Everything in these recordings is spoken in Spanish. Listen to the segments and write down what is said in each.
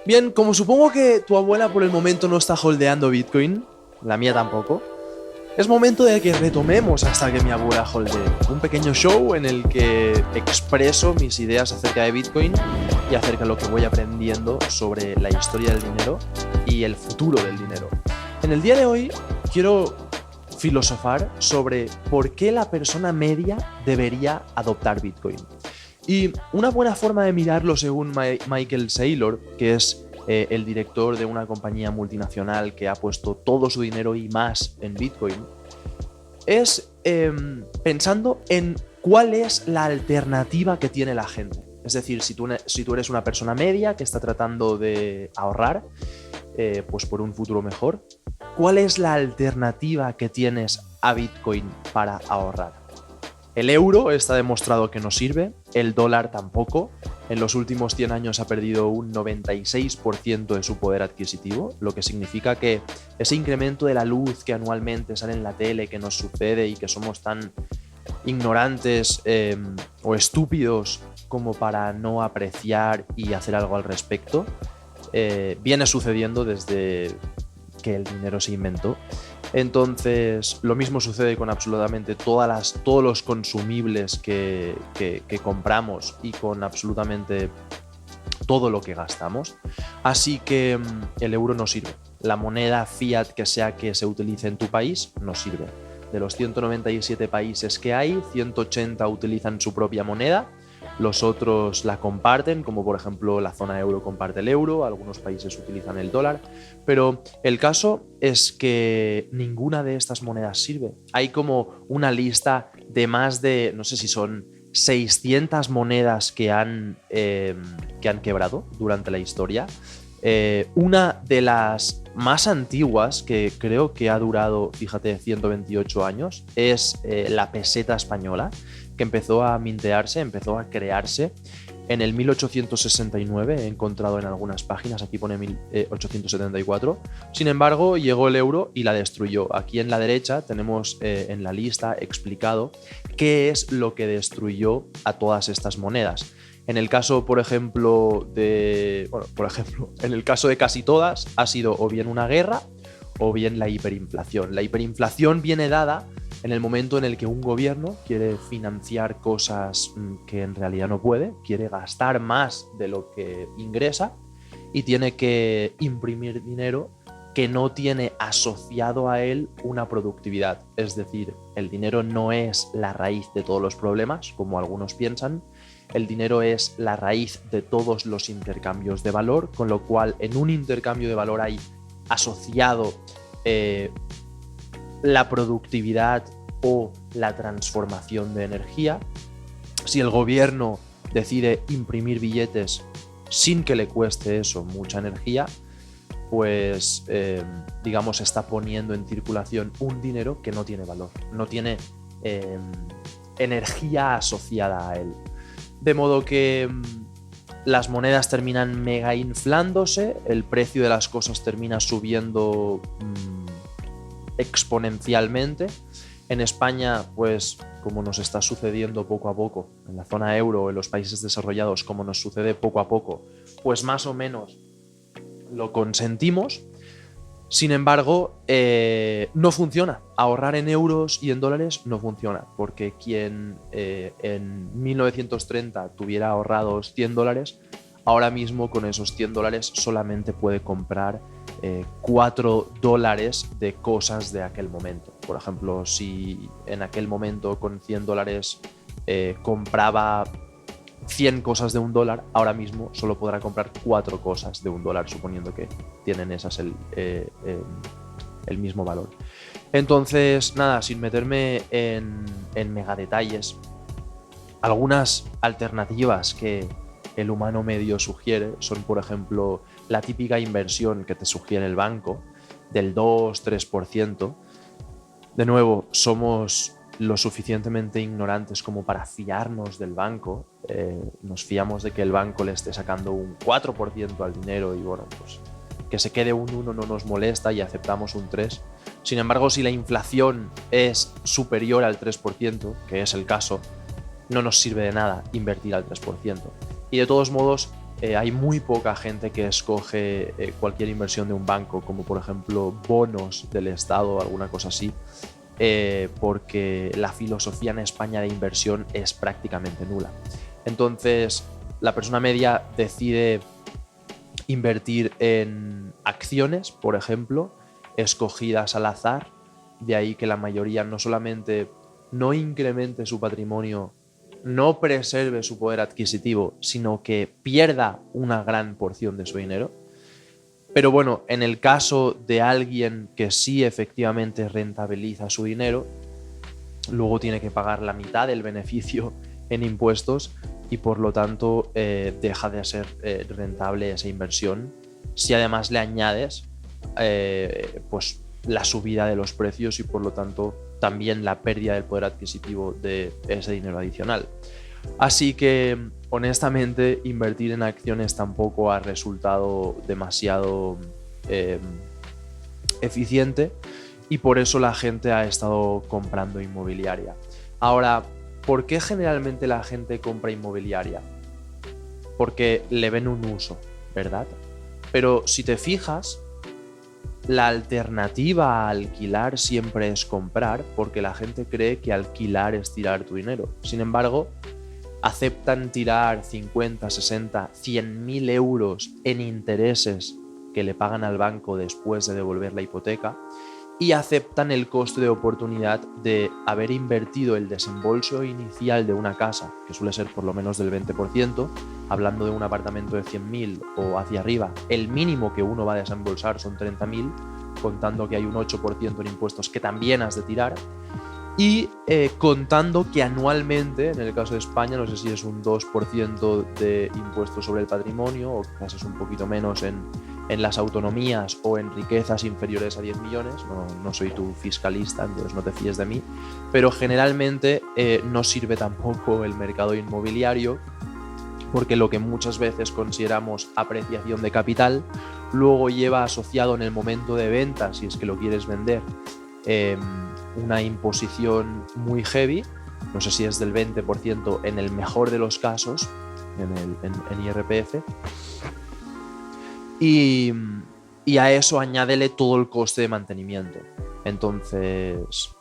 Bien, como supongo que tu abuela por el momento no está holdeando Bitcoin, la mía tampoco, es momento de que retomemos hasta que mi abuela holdee. Un pequeño show en el que expreso mis ideas acerca de Bitcoin y acerca de lo que voy aprendiendo sobre la historia del dinero y el futuro del dinero. En el día de hoy quiero filosofar sobre por qué la persona media debería adoptar Bitcoin. Y una buena forma de mirarlo, según Michael Saylor, que es el director de una compañía multinacional que ha puesto todo su dinero y más en Bitcoin, es pensando en cuál es la alternativa que tiene la gente. Es decir, si tú eres una persona media que está tratando de ahorrar, pues por un futuro mejor, ¿cuál es la alternativa que tienes a Bitcoin para ahorrar? El euro está demostrado que no sirve, el dólar tampoco. En los últimos 100 años ha perdido un 96% de su poder adquisitivo, lo que significa que ese incremento de la luz que anualmente sale en la tele, que nos sucede y que somos tan ignorantes o estúpidos como para no apreciar y hacer algo al respecto, viene sucediendo desde que el dinero se inventó. Entonces, lo mismo sucede con absolutamente todos los consumibles que compramos y con absolutamente todo lo que gastamos. Así que el euro no sirve. La moneda fiat que sea que se utilice en tu país no sirve. De los 197 países que hay, 180 utilizan su propia moneda. Los otros la comparten, como por ejemplo la zona euro comparte el euro, algunos países utilizan el dólar, pero el caso es que ninguna de estas monedas sirve. Hay como una lista de más de, no sé si son 600 monedas que han quebrado durante la historia. Una de las más antiguas, que creo que ha durado, fíjate, 128 años, es la peseta española, que empezó a mintearse, empezó a crearse en el 1869, he encontrado en algunas páginas, aquí pone 1874. Sin embargo, llegó el euro y la destruyó. Aquí en la derecha tenemos en la lista explicado qué es lo que destruyó a todas estas monedas. En el caso, por ejemplo, en el caso de casi todas, ha sido o bien una guerra o bien la hiperinflación. La hiperinflación viene dada en el momento en el que un gobierno quiere financiar cosas que en realidad no puede, quiere gastar más de lo que ingresa y tiene que imprimir dinero que no tiene asociado a él una productividad. Es decir, el dinero no es la raíz de todos los problemas, como algunos piensan. El dinero es la raíz de todos los intercambios de valor, con lo cual en un intercambio de valor hay asociado la productividad o la transformación de energía. Si el gobierno decide imprimir billetes sin que le cueste eso mucha energía, pues digamos está poniendo en circulación un dinero que no tiene valor, no tiene energía asociada a él. De modo que las monedas terminan mega inflándose, el precio de las cosas termina subiendo exponencialmente. En España, pues como nos está sucediendo poco a poco, en la zona euro o en los países desarrollados, como nos sucede poco a poco, pues más o menos lo consentimos. Sin embargo, no funciona. Ahorrar en euros y en dólares no funciona, porque quien en 1930 tuviera ahorrados $100, ahora mismo con esos $100 solamente puede comprar $4 de cosas de aquel momento. Por ejemplo, si en aquel momento con $100 compraba 100 cosas de $1, ahora mismo solo podrá comprar 4 cosas de $1, suponiendo que tienen esas el mismo valor. Entonces, nada, sin meterme en mega detalles, algunas alternativas que el humano medio sugiere son, por ejemplo, la típica inversión que te sugiere el banco del 2-3%. De nuevo, somos lo suficientemente ignorantes como para fiarnos del banco. Nos fiamos de que el banco le esté sacando un 4% al dinero y bueno, pues que se quede un 1 no nos molesta y aceptamos un 3%. Sin embargo, si la inflación es superior al 3%, que es el caso, no nos sirve de nada invertir al 3%. Y de todos modos, hay muy poca gente que escoge cualquier inversión de un banco, como por ejemplo bonos del Estado o alguna cosa así, porque la filosofía en España de inversión es prácticamente nula. Entonces, la persona media decide invertir en acciones, por ejemplo, escogidas al azar, de ahí que la mayoría no solamente no incremente su patrimonio, no preserve su poder adquisitivo, sino que pierda una gran porción de su dinero. Pero bueno, en el caso de alguien que sí efectivamente rentabiliza su dinero, luego tiene que pagar la mitad del beneficio en impuestos y por lo tanto deja de ser rentable esa inversión. Si además le añades pues la subida de los precios y por lo tanto también la pérdida del poder adquisitivo de ese dinero adicional. Así que honestamente invertir en acciones tampoco ha resultado demasiado eficiente y por eso la gente ha estado comprando inmobiliaria. Ahora, ¿por qué generalmente la gente compra inmobiliaria? Porque le ven un uso, ¿verdad? Pero si te fijas, la alternativa a alquilar siempre es comprar, porque la gente cree que alquilar es tirar tu dinero. Sin embargo, aceptan tirar 50, 60, 100.000 euros en intereses que le pagan al banco después de devolver la hipoteca y aceptan el coste de oportunidad de haber invertido el desembolso inicial de una casa, que suele ser por lo menos del 20%, hablando de un apartamento de 100.000 o hacia arriba, el mínimo que uno va a desembolsar son 30.000, contando que hay un 8% en impuestos que también has de tirar, y contando que anualmente, en el caso de España, no sé si es un 2% de impuestos sobre el patrimonio o quizás es un poquito menos en las autonomías o en riquezas inferiores a 10 millones, no soy tu fiscalista, entonces no te fíes de mí, pero generalmente no sirve tampoco el mercado inmobiliario porque lo que muchas veces consideramos apreciación de capital luego lleva asociado en el momento de venta, si es que lo quieres vender, una imposición muy heavy, no sé si es del 20% en el mejor de los casos, en IRPF, y a eso añádele todo el coste de mantenimiento. Entonces,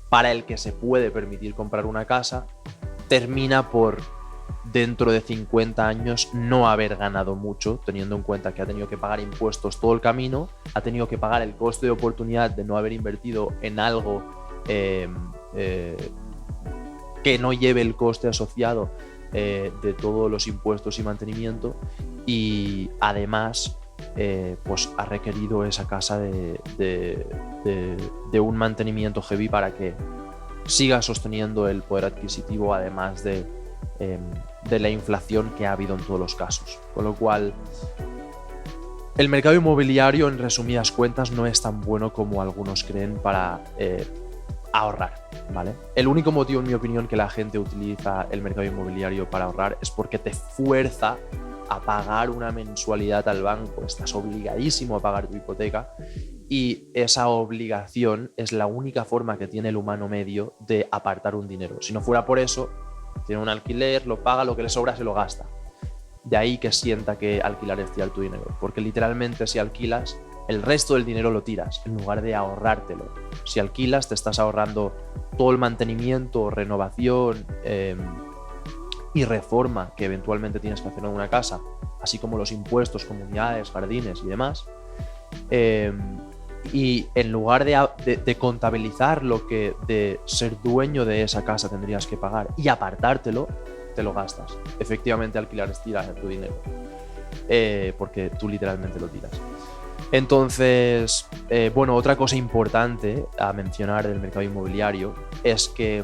para el que se puede permitir comprar una casa, termina por, dentro de 50 años, no haber ganado mucho, teniendo en cuenta que ha tenido que pagar impuestos todo el camino, ha tenido que pagar el coste de oportunidad de no haber invertido en algo que no lleve el coste asociado de todos los impuestos y mantenimiento, y además pues ha requerido esa casa de un mantenimiento heavy para que siga sosteniendo el poder adquisitivo, además de la inflación que ha habido en todos los casos. Con lo cual, el mercado inmobiliario, en resumidas cuentas, no es tan bueno como algunos creen para ahorrar, ¿vale? El único motivo, en mi opinión, que la gente utiliza el mercado inmobiliario para ahorrar es porque te fuerza a pagar una mensualidad al banco, estás obligadísimo a pagar tu hipoteca y esa obligación es la única forma que tiene el humano medio de apartar un dinero. Si no fuera por eso, tiene un alquiler, lo paga, lo que le sobra se lo gasta. De ahí que sienta que alquilar es tirar tu dinero, porque literalmente si alquilas, el resto del dinero lo tiras en lugar de ahorrártelo. Si alquilas, te estás ahorrando todo el mantenimiento, renovación y reforma que eventualmente tienes que hacer en una casa, así como los impuestos, comunidades, jardines y demás. Y en lugar de contabilizar lo que de ser dueño de esa casa tendrías que pagar y apartártelo, te lo gastas. Efectivamente, alquilar es tirar tu dinero, porque tú literalmente lo tiras. Entonces, bueno, otra cosa importante a mencionar del mercado inmobiliario es que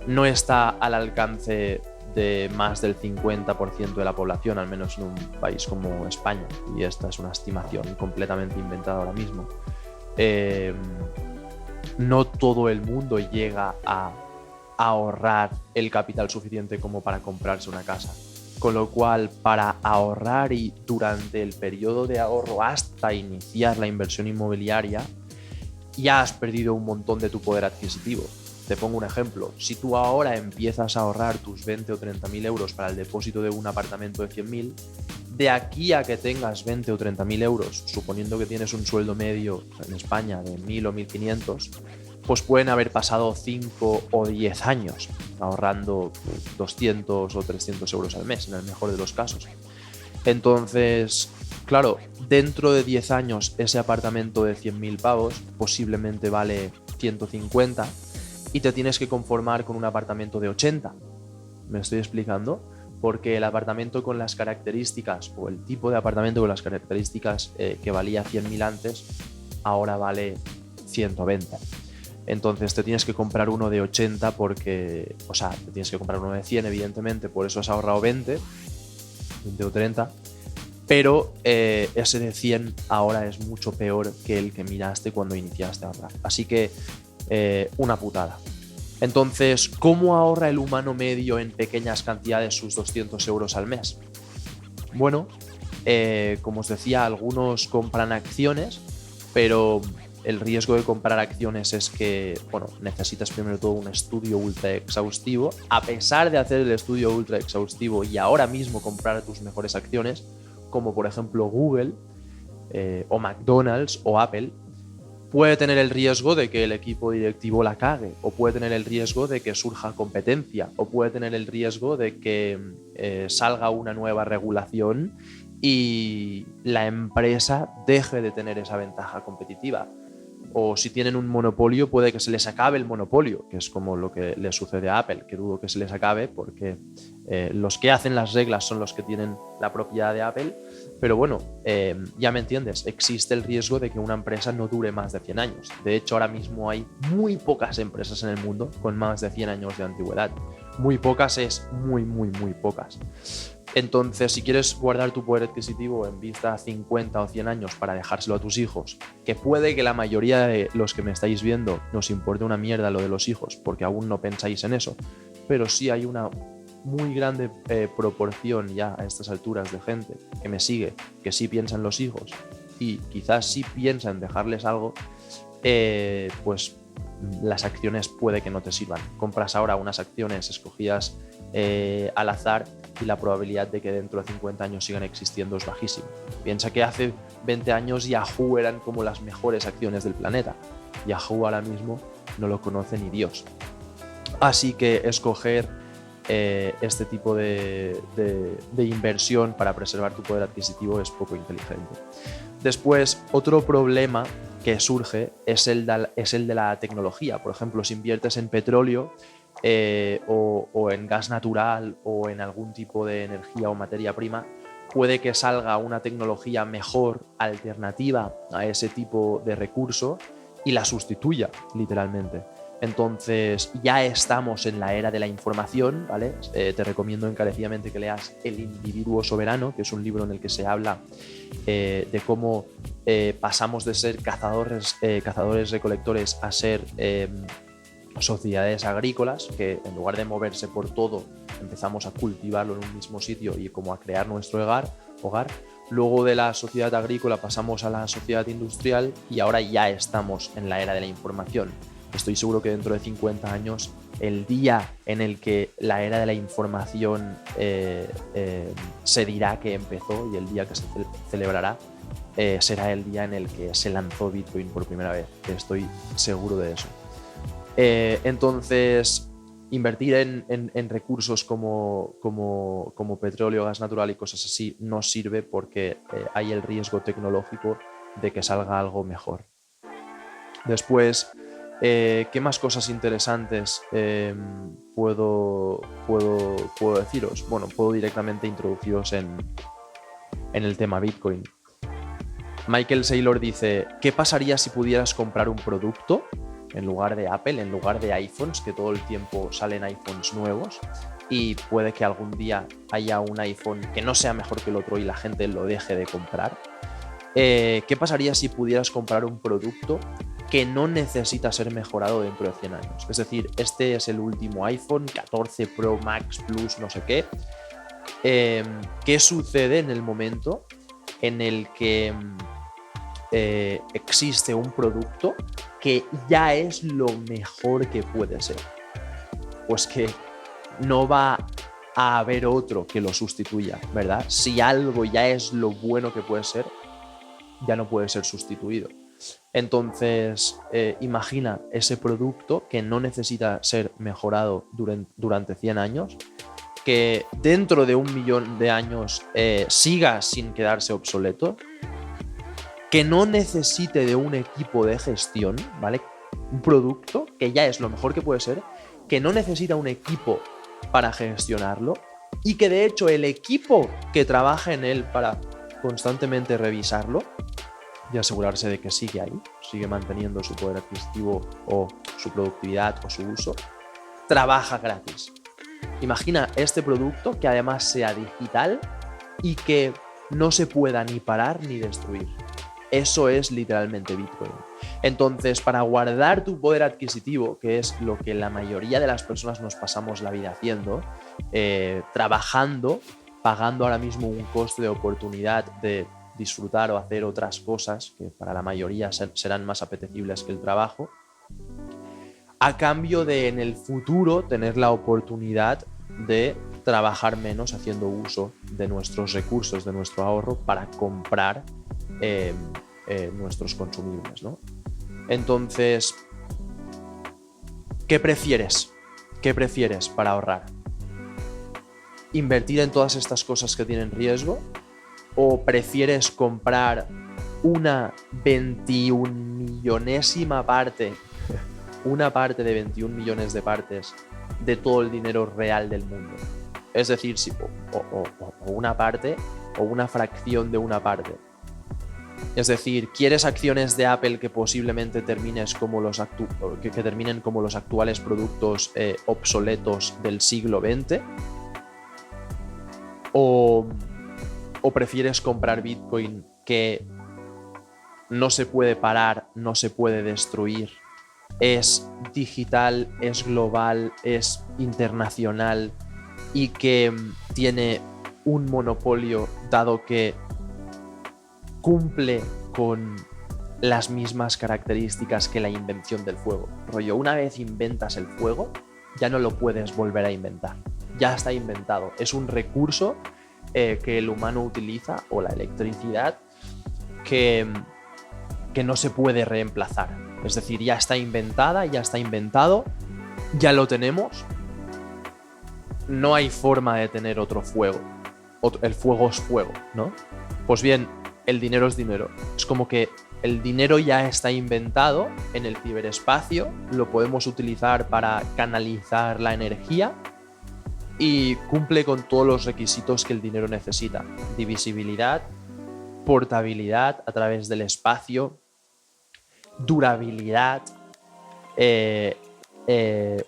no está al alcance de más del 50% de la población, al menos en un país como España, y esta es una estimación completamente inventada ahora mismo. No todo el mundo llega a ahorrar el capital suficiente como para comprarse una casa, con lo cual para ahorrar y durante el periodo de ahorro hasta iniciar la inversión inmobiliaria ya has perdido un montón de tu poder adquisitivo. te pongo un ejemplo. Si tú ahora empiezas a ahorrar tus 20 o 30.000 euros para el depósito de un apartamento de 100.000, de aquí a que tengas 20 o 30.000 euros, suponiendo que tienes un sueldo medio en España de 1.000 o 1.500, pues pueden haber pasado 5 o 10 años ahorrando 200 o 300 euros al mes, en el mejor de los casos. Entonces, claro, dentro de 10 años ese apartamento de 100.000 pavos posiblemente vale 150 y te tienes que conformar con un apartamento de 80. ¿Me estoy explicando? Porque el apartamento con las características, o el tipo de apartamento con las características que valía 100.000 antes, ahora vale 120. Entonces te tienes que comprar uno de 80 porque, o sea, te tienes que comprar uno de 100 evidentemente, por eso has ahorrado 20 o 30, pero ese de 100 ahora es mucho peor que el que miraste cuando iniciaste a ahorrar. Así que una putada. Entonces, ¿cómo ahorra el humano medio en pequeñas cantidades sus 200 euros al mes? Bueno, como os decía, algunos compran acciones, pero el riesgo de comprar acciones es que, bueno, necesitas primero todo un estudio ultra exhaustivo. A pesar de hacer el estudio ultra exhaustivo y ahora mismo comprar tus mejores acciones, como por ejemplo Google o McDonald's o Apple, puede tener el riesgo de que el equipo directivo la cague, o puede tener el riesgo de que surja competencia, o puede tener el riesgo de que salga una nueva regulación y la empresa deje de tener esa ventaja competitiva. O si tienen un monopolio, puede que se les acabe el monopolio, que es como lo que le sucede a Apple, que dudo que se les acabe porque los que hacen las reglas son los que tienen la propiedad de Apple. Pero bueno, ya me entiendes, existe el riesgo de que una empresa no dure más de 100 años. De hecho, ahora mismo hay muy pocas empresas en el mundo con más de 100 años de antigüedad. Muy pocas es muy pocas. Entonces, si quieres guardar tu poder adquisitivo en vista a 50 o 100 años para dejárselo a tus hijos, que puede que la mayoría de los que me estáis viendo nos importe una mierda lo de los hijos, porque aún no pensáis en eso, pero sí hay una muy grande proporción ya a estas alturas de gente que me sigue, que sí piensa en los hijos y quizás sí piensa en dejarles algo, pues las acciones puede que no te sirvan. Compras ahora unas acciones escogidas al azar y la probabilidad de que dentro de 50 años sigan existiendo es bajísima. Piensa que hace 20 años Yahoo eran como las mejores acciones del planeta. Yahoo ahora mismo no lo conoce ni Dios. Así que escoger este tipo de inversión para preservar tu poder adquisitivo es poco inteligente. Después, otro problema que surge es el de la tecnología. Por ejemplo, si inviertes en petróleo o en gas natural o en algún tipo de energía o materia prima, puede que salga una tecnología mejor, alternativa a ese tipo de recurso y la sustituya, literalmente. Entonces ya estamos en la era de la información, ¿vale? Te recomiendo encarecidamente que leas El individuo soberano, que es un libro en el que se habla de cómo pasamos de ser cazadores-recolectores a ser sociedades agrícolas, que en lugar de moverse por todo, empezamos a cultivarlo en un mismo sitio y como a crear nuestro hogar. Luego de la sociedad agrícola pasamos a la sociedad industrial y ahora ya estamos en la era de la información. Estoy seguro que dentro de 50 años, el día en el que la era de la información se dirá que empezó y el día que se celebrará será el día en el que se lanzó Bitcoin por primera vez. Estoy seguro de eso. Entonces, invertir en recursos como petróleo, gas natural y cosas así no sirve porque hay el riesgo tecnológico de que salga algo mejor. Después, ¿qué más cosas interesantes puedo deciros? Bueno, puedo directamente introduciros en el tema Bitcoin. Michael Saylor dice: ¿qué pasaría si pudieras comprar un producto en lugar de Apple, en lugar de iPhones, que todo el tiempo salen iPhones nuevos y puede que algún día haya un iPhone que no sea mejor que el otro y la gente lo deje de comprar? ¿Qué pasaría si pudieras comprar un producto que no necesita ser mejorado dentro de 100 años? Es decir, este es el último iPhone, 14 Pro Max Plus, no sé qué. ¿Qué sucede en el momento en el que existe un producto que ya es lo mejor que puede ser. Pues que no va a haber otro que lo sustituya, ¿verdad? Si algo ya es lo bueno que puede ser, ya no puede ser sustituido. Entonces, imagina ese producto que no necesita ser mejorado durante 100 años, que dentro de 1.000.000 de años siga sin quedarse obsoleto, que no necesite de un equipo de gestión, ¿vale? Un producto que ya es lo mejor que puede ser, que no necesita un equipo para gestionarlo y que de hecho el equipo que trabaja en él para constantemente revisarlo y asegurarse de que sigue ahí, sigue manteniendo su poder adquisitivo o su productividad o su uso, trabaja gratis. Imagina este producto que además sea digital y que no se pueda ni parar ni destruir. Eso es literalmente Bitcoin. Entonces, para guardar tu poder adquisitivo, que es lo que la mayoría de las personas nos pasamos la vida haciendo, trabajando, pagando ahora mismo un coste de oportunidad de disfrutar o hacer otras cosas que para la mayoría serán más apetecibles que el trabajo, a cambio de en el futuro tener la oportunidad de trabajar menos haciendo uso de nuestros recursos, de nuestro ahorro para comprar nuestros consumibles, ¿no? Entonces, ¿qué prefieres? ¿Qué prefieres para ahorrar? ¿Invertir en todas estas cosas que tienen riesgo? ¿O prefieres comprar una 21.000.000ésima parte, una parte de 21 millones de partes de todo el dinero real del mundo? Es decir, o una parte o una fracción de una parte. Es decir, ¿quieres acciones de Apple que posiblemente terminen como los actuales productos obsoletos del siglo XX? ¿O prefieres comprar Bitcoin que no se puede parar, no se puede destruir, es digital, es global, es internacional y que tiene un monopolio dado que cumple con las mismas características que la invención del fuego? Rollo, una vez inventas el fuego, ya no lo puedes volver a inventar. Ya está inventado. Es un recurso que el humano utiliza, o la electricidad, que no se puede reemplazar. Es decir, ya está inventada, ya está inventado, ya lo tenemos. No hay forma de tener otro fuego. El fuego es fuego, ¿no? Pues bien, el dinero es dinero. Es como que el dinero ya está inventado en el ciberespacio, lo podemos utilizar para canalizar la energía y cumple con todos los requisitos que el dinero necesita. Divisibilidad, portabilidad a través del espacio, durabilidad,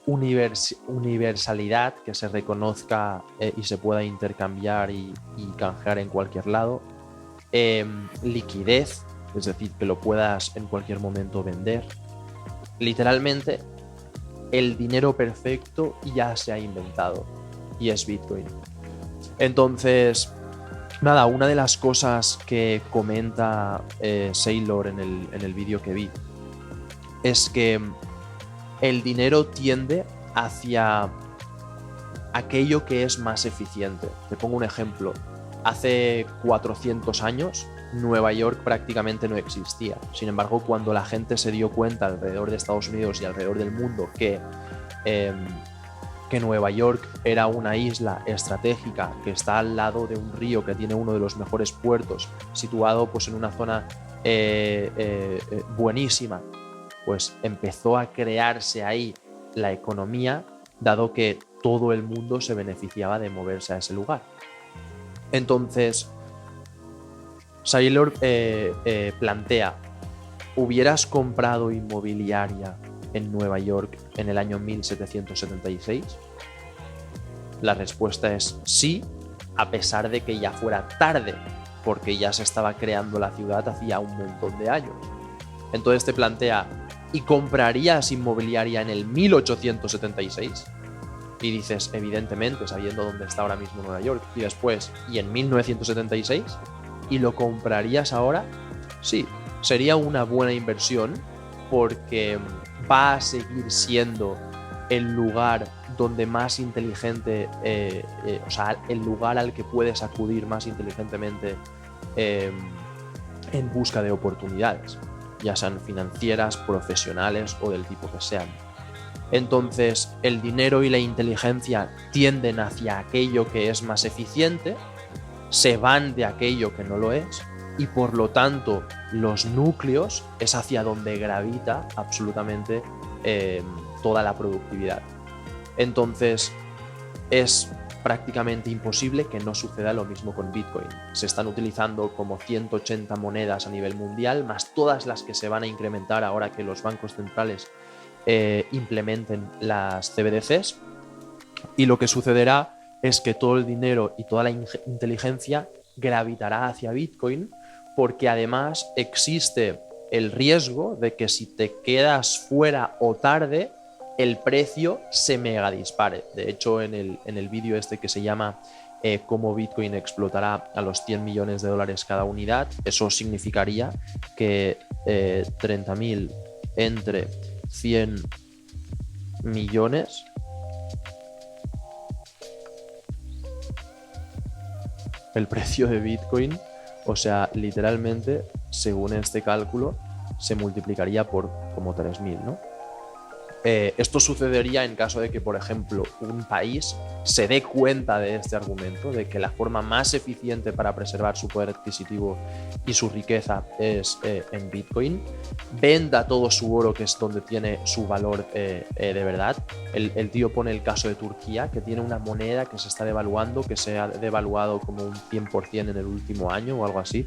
universalidad, que se reconozca y se pueda intercambiar y canjear en cualquier lado, liquidez, es decir, que lo puedas en cualquier momento vender. Literalmente, el dinero perfecto ya se ha inventado y es Bitcoin. Entonces, nada, una de las cosas que comenta Saylor en el vídeo que vi es que el dinero tiende hacia aquello que es más eficiente. Te pongo un ejemplo. Hace 400 años Nueva York prácticamente no existía. Sin embargo, cuando la gente se dio cuenta alrededor de Estados Unidos y alrededor del mundo que Nueva York era una isla estratégica que está al lado de un río que tiene uno de los mejores puertos, situado pues en una zona buenísima, pues empezó a crearse ahí la economía, dado que todo el mundo se beneficiaba de moverse a ese lugar. Entonces, Saylor plantea, ¿hubieras comprado inmobiliaria en Nueva York en el año 1776? La respuesta es sí, a pesar de que ya fuera tarde, porque ya se estaba creando la ciudad hacía un montón de años. Entonces te plantea, ¿y comprarías inmobiliaria en el 1876? Y dices, evidentemente, sabiendo dónde está ahora mismo Nueva York. Y después, ¿y en 1976? ¿Y lo comprarías ahora? Sí, sería una buena inversión porque va a seguir siendo el lugar donde más inteligente, o sea, el lugar al que puedes acudir más inteligentemente en busca de oportunidades, ya sean financieras, profesionales o del tipo que sean. Entonces, el dinero y la inteligencia tienden hacia aquello que es más eficiente, se van de aquello que no lo es, y por lo tanto los núcleos es hacia donde gravita absolutamente toda la productividad. Entonces es prácticamente imposible que no suceda lo mismo con Bitcoin. Se están utilizando como 180 monedas a nivel mundial, más todas las que se van a incrementar ahora que los bancos centrales implementen las CBDCs, y lo que sucederá es que todo el dinero y toda la inteligencia gravitará hacia Bitcoin, porque además existe el riesgo de que si te quedas fuera o tarde, el precio se mega dispare. De hecho, en el vídeo este que se llama cómo Bitcoin explotará a los 100 millones de dólares cada unidad, eso significaría que 30.000 entre 100 millones, el precio de Bitcoin, o sea, literalmente, según este cálculo, se multiplicaría por como 3.000, ¿no? Esto sucedería en caso de que, por ejemplo, un país se dé cuenta de este argumento, de que la forma más eficiente para preservar su poder adquisitivo y su riqueza es en Bitcoin, venda todo su oro, que es donde tiene su valor de verdad. El tío pone el caso de Turquía, que tiene una moneda que se está devaluando, que se ha devaluado como un 100% en el último año o algo así,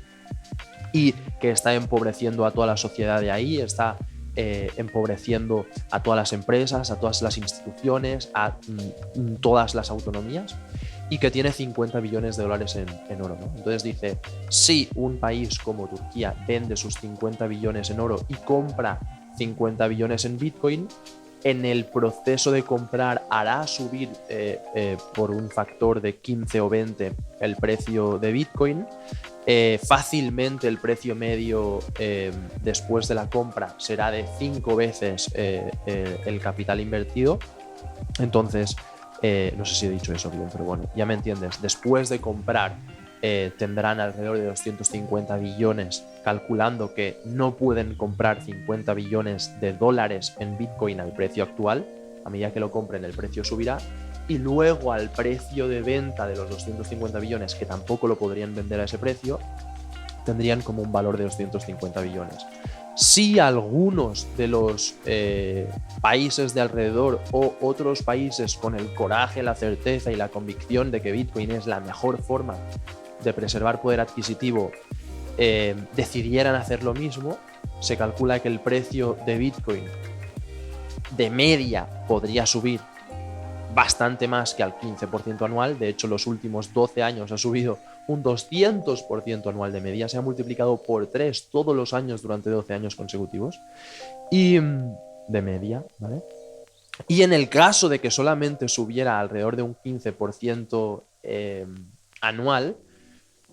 y que está empobreciendo a toda la sociedad de ahí, está empobreciendo a todas las empresas, a todas las instituciones, a todas las autonomías, y que tiene 50 billones de dólares en oro, ¿no? Entonces dice, si un país como Turquía vende sus 50 billones en oro y compra 50 billones en Bitcoin, en el proceso de comprar hará subir por un factor de 15 o 20 el precio de Bitcoin. Fácilmente el precio medio después de la compra será de 5 veces el capital invertido. Entonces, no sé si he dicho eso bien, pero bueno, ya me entiendes. Después de comprar tendrán alrededor de 250 billones, calculando que no pueden comprar 50 billones de dólares en Bitcoin al precio actual. A medida que lo compren, el precio subirá, y luego al precio de venta de los 250 billones, que tampoco lo podrían vender a ese precio, tendrían como un valor de 250 billones. Si algunos de los países de alrededor o otros países con el coraje, la certeza y la convicción de que Bitcoin es la mejor forma de preservar poder adquisitivo decidieran hacer lo mismo, se calcula que el precio de Bitcoin de media podría subir bastante más que al 15% anual. De hecho, los últimos 12 años ha subido un 200% anual de media. Se ha multiplicado por 3 todos los años durante 12 años consecutivos. Y de media, ¿vale? Y en el caso de que solamente subiera alrededor de un 15% anual,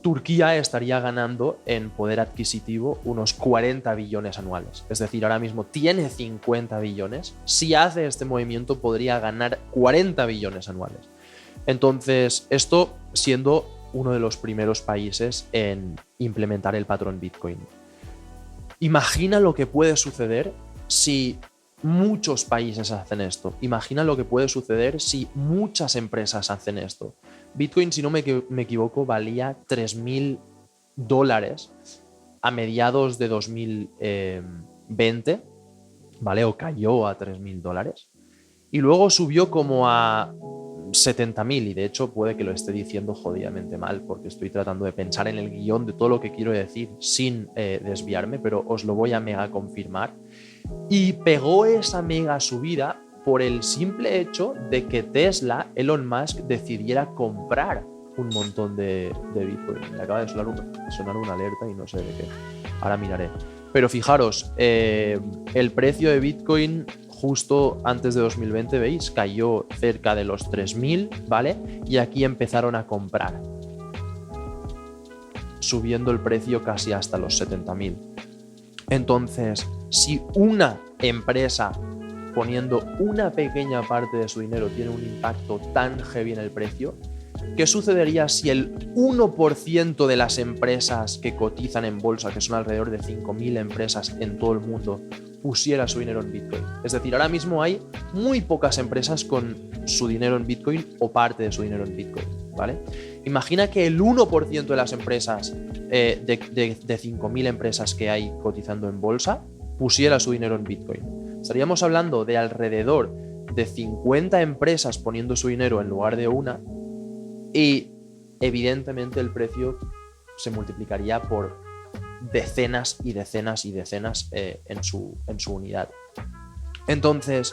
Turquía estaría ganando en poder adquisitivo unos 40 billones anuales. Es decir, ahora mismo tiene 50 billones. Si hace este movimiento podría ganar 40 billones anuales. Entonces, esto siendo uno de los primeros países en implementar el patrón Bitcoin. Imagina lo que puede suceder si muchos países hacen esto. Imagina lo que puede suceder si muchas empresas hacen esto. Bitcoin, si no me equivoco, valía $3.000 a mediados de 2020, ¿vale? O cayó a $3.000. Y luego subió como a 70.000, y de hecho puede que lo esté diciendo jodidamente mal, porque estoy tratando de pensar en el guión de todo lo que quiero decir sin desviarme, pero os lo voy a mega confirmar. Y pegó esa mega subida por el simple hecho de que Tesla, Elon Musk, decidiera comprar un montón de Bitcoin. Me acaba de sonar una alerta y no sé de qué. Ahora miraré. Pero fijaros, el precio de Bitcoin justo antes de 2020, ¿veis? Cayó cerca de los 3.000, ¿vale? Y aquí empezaron a comprar, subiendo el precio casi hasta los 70.000. Entonces, si una empresa poniendo una pequeña parte de su dinero tiene un impacto tan heavy en el precio, ¿qué sucedería si el 1% de las empresas que cotizan en bolsa, que son alrededor de 5.000 empresas en todo el mundo, pusiera su dinero en Bitcoin? Es decir, ahora mismo hay muy pocas empresas con su dinero en Bitcoin o parte de su dinero en Bitcoin, ¿vale? Imagina que el 1% de las empresas, de 5.000 empresas que hay cotizando en bolsa, pusiera su dinero en Bitcoin. Estaríamos hablando de alrededor de 50 empresas poniendo su dinero en lugar de una, y evidentemente el precio se multiplicaría por decenas y decenas y decenas en su unidad. Entonces,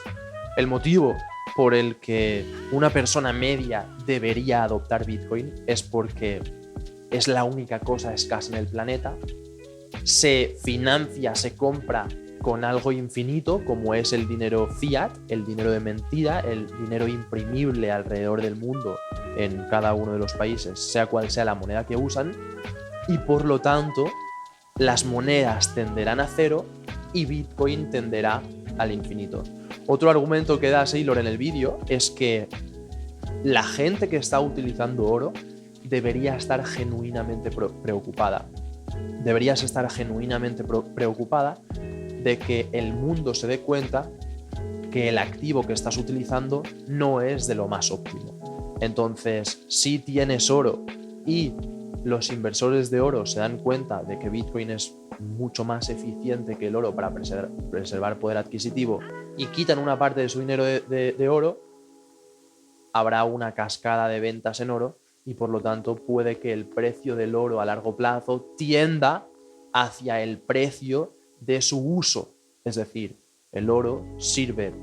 el motivo por el que una persona media debería adoptar Bitcoin es porque es la única cosa escasa en el planeta, se financia, se compra con algo infinito, como es el dinero fiat, el dinero de mentira, el dinero imprimible alrededor del mundo en cada uno de los países, sea cual sea la moneda que usan, y por lo tanto las monedas tenderán a cero y Bitcoin tenderá al infinito. Otro argumento que da Saylor en el vídeo es que la gente que está utilizando oro debería estar genuinamente preocupada. Deberías estar genuinamente preocupada de que el mundo se dé cuenta que el activo que estás utilizando no es de lo más óptimo. Entonces, si tienes oro y los inversores de oro se dan cuenta de que Bitcoin es mucho más eficiente que el oro para preservar poder adquisitivo y quitan una parte de su dinero de oro, habrá una cascada de ventas en oro y por lo tanto puede que el precio del oro a largo plazo tienda hacia el precio de su uso. Es decir, el oro sirve,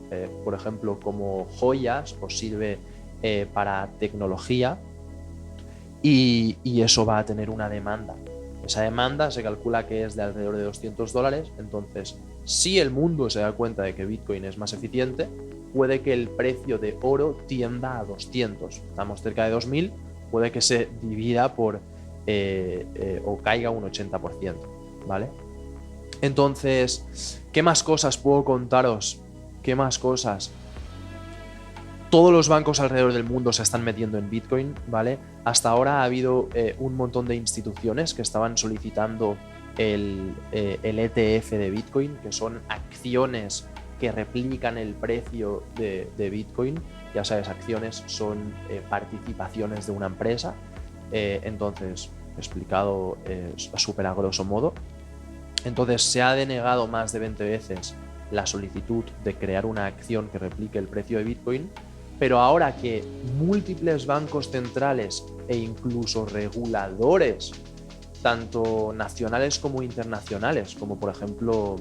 por ejemplo, como joyas o sirve para tecnología y eso va a tener una demanda. Esa demanda se calcula que es de alrededor de $200. Entonces, si el mundo se da cuenta de que Bitcoin es más eficiente, puede que el precio de oro tienda a 200. Estamos cerca de 2000, puede que se divida por o caiga un 80%, ¿vale? Entonces, ¿qué más cosas puedo contaros? ¿Qué más cosas? Todos los bancos alrededor del mundo se están metiendo en Bitcoin, ¿vale? Hasta ahora ha habido un montón de instituciones que estaban solicitando el ETF de Bitcoin, que son acciones que replican el precio de Bitcoin. Ya sabes, acciones son participaciones de una empresa. Entonces, explicado súper a grosso modo. Entonces, se ha denegado más de 20 veces la solicitud de crear una acción que replique el precio de Bitcoin. Pero ahora que múltiples bancos centrales e incluso reguladores, tanto nacionales como internacionales, como por ejemplo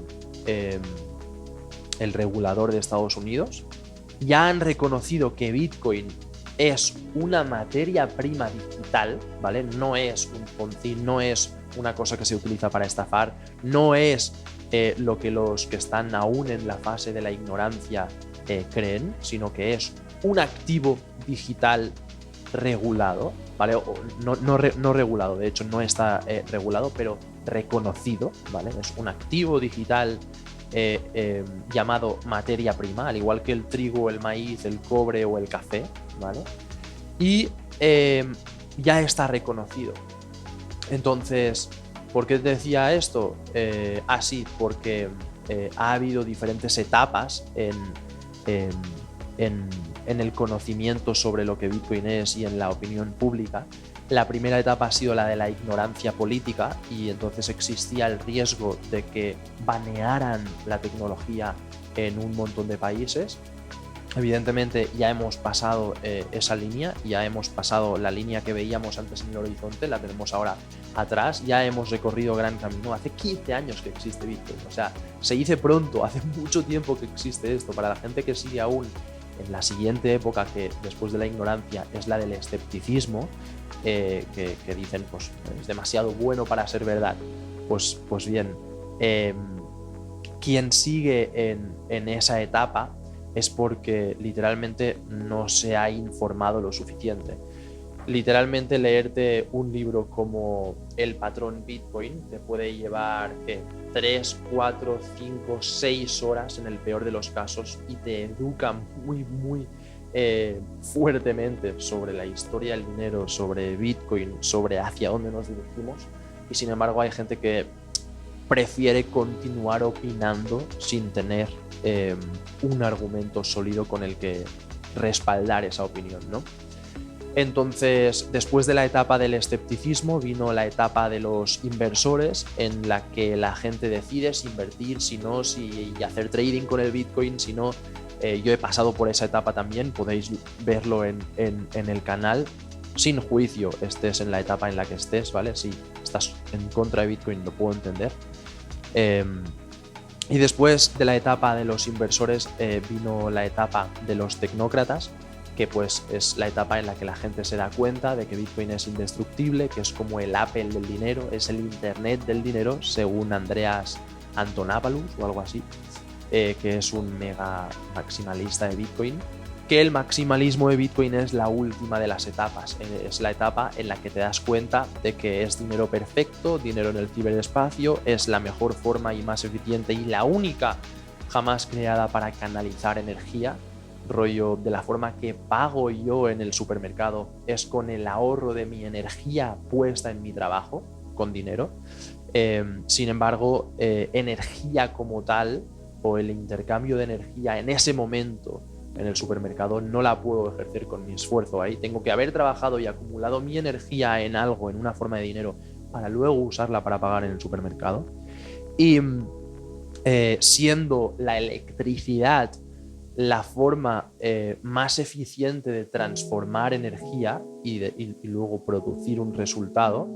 el regulador de Estados Unidos, ya han reconocido que Bitcoin es una materia prima digital, ¿vale? No es un Ponzi, no es una cosa que se utiliza para estafar, no es lo que los que están aún en la fase de la ignorancia creen, sino que es un activo digital regulado, ¿vale? O no regulado, de hecho no está regulado, pero reconocido, ¿vale? Es un activo digital llamado materia prima, al igual que el trigo, el maíz, el cobre o el café, ¿vale? Y ya está reconocido. Entonces, ¿por qué te decía esto? Sí, porque ha habido diferentes etapas en el conocimiento sobre lo que Bitcoin es y en la opinión pública. La primera etapa ha sido la de la ignorancia política y entonces existía el riesgo de que banearan la tecnología en un montón de países. Evidentemente ya hemos pasado esa línea, ya hemos pasado la línea que veíamos antes en el horizonte, la tenemos ahora atrás, ya hemos recorrido gran camino. Hace 15 años que existe Bitcoin, o sea, se dice pronto, hace mucho tiempo que existe esto. Para la gente que sigue aún en la siguiente época, que después de la ignorancia es la del escepticismo, que dicen pues es demasiado bueno para ser verdad, pues bien, quien sigue en esa etapa es porque literalmente no se ha informado lo suficiente. literalmente leerte un libro como El patrón Bitcoin te puede llevar 3, 4, 5, 6 horas en el peor de los casos y te educa muy fuertemente sobre la historia del dinero, sobre Bitcoin, sobre hacia dónde nos dirigimos. Y sin embargo hay gente que prefiere continuar opinando sin tener un argumento sólido con el que respaldar esa opinión, ¿no? Entonces, después de la etapa del escepticismo, vino la etapa de los inversores, en la que la gente decide si invertir, si no, si hacer trading con el Bitcoin, si no. Yo he pasado por esa etapa también, podéis verlo en el canal. Sin juicio, estés en la etapa en la que estés, ¿vale? Si estás en contra de Bitcoin, lo puedo entender. Y después de la etapa de los inversores vino la etapa de los tecnócratas, que pues es la etapa en la que la gente se da cuenta de que Bitcoin es indestructible, que es como el Apple del dinero, es el Internet del dinero, según Andreas Antonopoulos o algo así, que es un mega maximalista de Bitcoin, que el maximalismo de Bitcoin es la última de las etapas, es la etapa en la que te das cuenta de que es dinero perfecto, dinero en el ciberespacio, es la mejor forma y más eficiente y la única jamás creada para canalizar energía, rollo de la forma que pago yo en el supermercado es con el ahorro de mi energía puesta en mi trabajo, con dinero. Sin embargo, energía como tal o el intercambio de energía en ese momento en el supermercado no la puedo ejercer con mi esfuerzo ahí. Tengo que haber trabajado y acumulado mi energía en algo, en una forma de dinero, para luego usarla para pagar en el supermercado. Y siendo la electricidad la forma más eficiente de transformar energía y luego producir un resultado,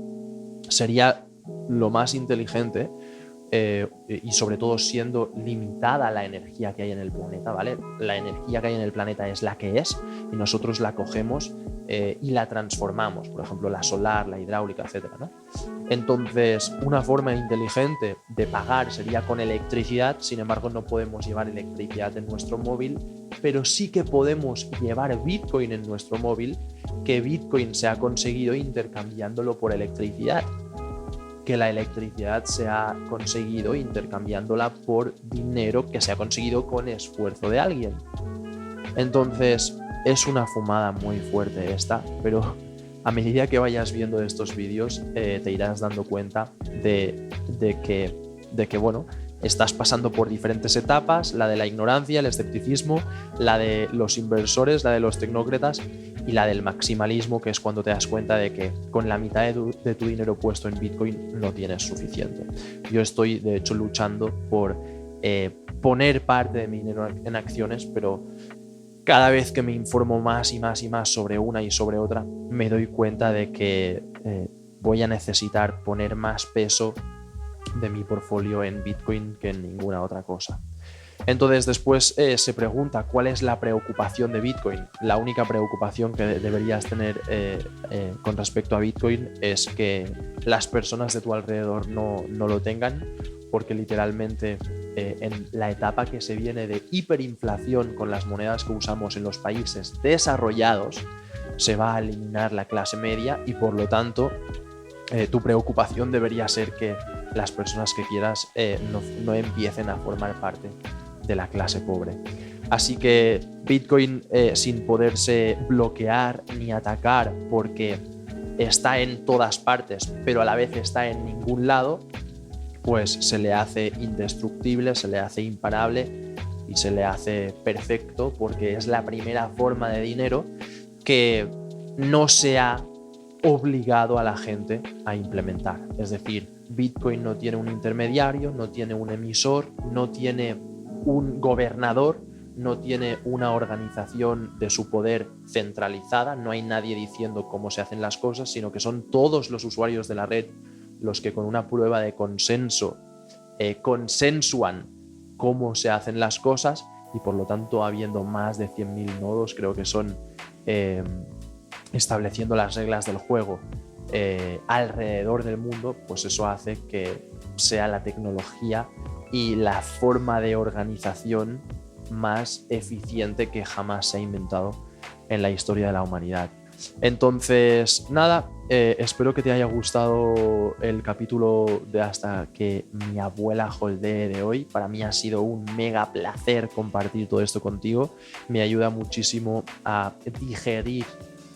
sería lo más inteligente. Y sobre todo siendo limitada la energía que hay en el planeta, ¿vale? La energía que hay en el planeta es la que es y nosotros la cogemos y la transformamos, por ejemplo, la solar, la hidráulica, etcétera, ¿no? Entonces, una forma inteligente de pagar sería con electricidad, sin embargo, no podemos llevar electricidad en nuestro móvil, pero sí que podemos llevar Bitcoin en nuestro móvil, que Bitcoin se ha conseguido intercambiándolo por electricidad, que la electricidad se ha conseguido intercambiándola por dinero que se ha conseguido con esfuerzo de alguien. Entonces, es una fumada muy fuerte esta, pero a medida que vayas viendo estos vídeos te irás dando cuenta de que, bueno, estás pasando por diferentes etapas, la de la ignorancia, el escepticismo, la de los inversores, la de los tecnócratas y la del maximalismo, que es cuando te das cuenta de que con la mitad de tu dinero puesto en Bitcoin no tienes suficiente. Yo estoy, de hecho, luchando por poner parte de mi dinero en acciones, pero cada vez que me informo más y más y más sobre una y sobre otra, me doy cuenta de que voy a necesitar poner más peso de mi portfolio en Bitcoin que en ninguna otra cosa. Entonces después se pregunta cuál es la preocupación de Bitcoin. La única preocupación que deberías tener con respecto a Bitcoin es que las personas de tu alrededor no lo tengan, porque literalmente en la etapa que se viene de hiperinflación con las monedas que usamos en los países desarrollados, se va a eliminar la clase media y por lo tanto tu preocupación debería ser que las personas que quieras no empiecen a formar parte de la clase pobre. Así que Bitcoin, sin poderse bloquear ni atacar porque está en todas partes, pero a la vez está en ningún lado, pues se le hace indestructible, se le hace imparable y se le hace perfecto, porque es la primera forma de dinero que no se ha obligado a la gente a implementar. Es decir, Bitcoin no tiene un intermediario, no tiene un emisor, no tiene un gobernador, no tiene una organización de su poder centralizada, no hay nadie diciendo cómo se hacen las cosas, sino que son todos los usuarios de la red los que con una prueba de consenso consensúan cómo se hacen las cosas, y por lo tanto, habiendo más de 100.000 nodos, creo que son estableciendo las reglas del juego alrededor del mundo, pues eso hace que sea la tecnología y la forma de organización más eficiente que jamás se ha inventado en la historia de la humanidad. Entonces, nada, espero que te haya gustado el capítulo de Hasta que mi abuela holdee de hoy. Para mí ha sido un mega placer compartir todo esto contigo. Me ayuda muchísimo a digerir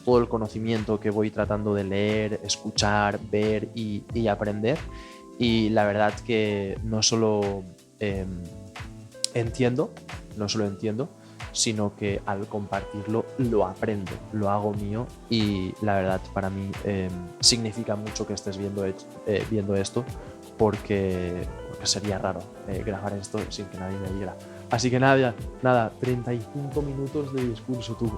todo el conocimiento que voy tratando de leer, escuchar, ver y aprender. Y la verdad que no solo entiendo, sino que al compartirlo lo aprendo, lo hago mío y la verdad para mí significa mucho que estés viendo esto porque sería raro grabar esto sin que nadie me viera. Así que nada, 35 minutos de discurso, tú.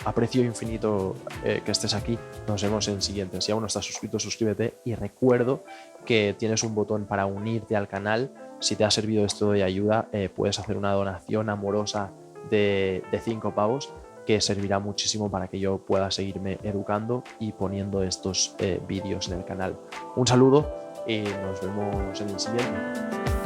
Aprecio infinito que estés aquí. Nos vemos en el siguiente. Si aún no estás suscrito, suscríbete y recuerdo que tienes un botón para unirte al canal. Si te ha servido esto de ayuda, puedes hacer una donación amorosa de 5 pavos que servirá muchísimo para que yo pueda seguirme educando y poniendo estos vídeos en el canal. Un saludo y nos vemos en el siguiente.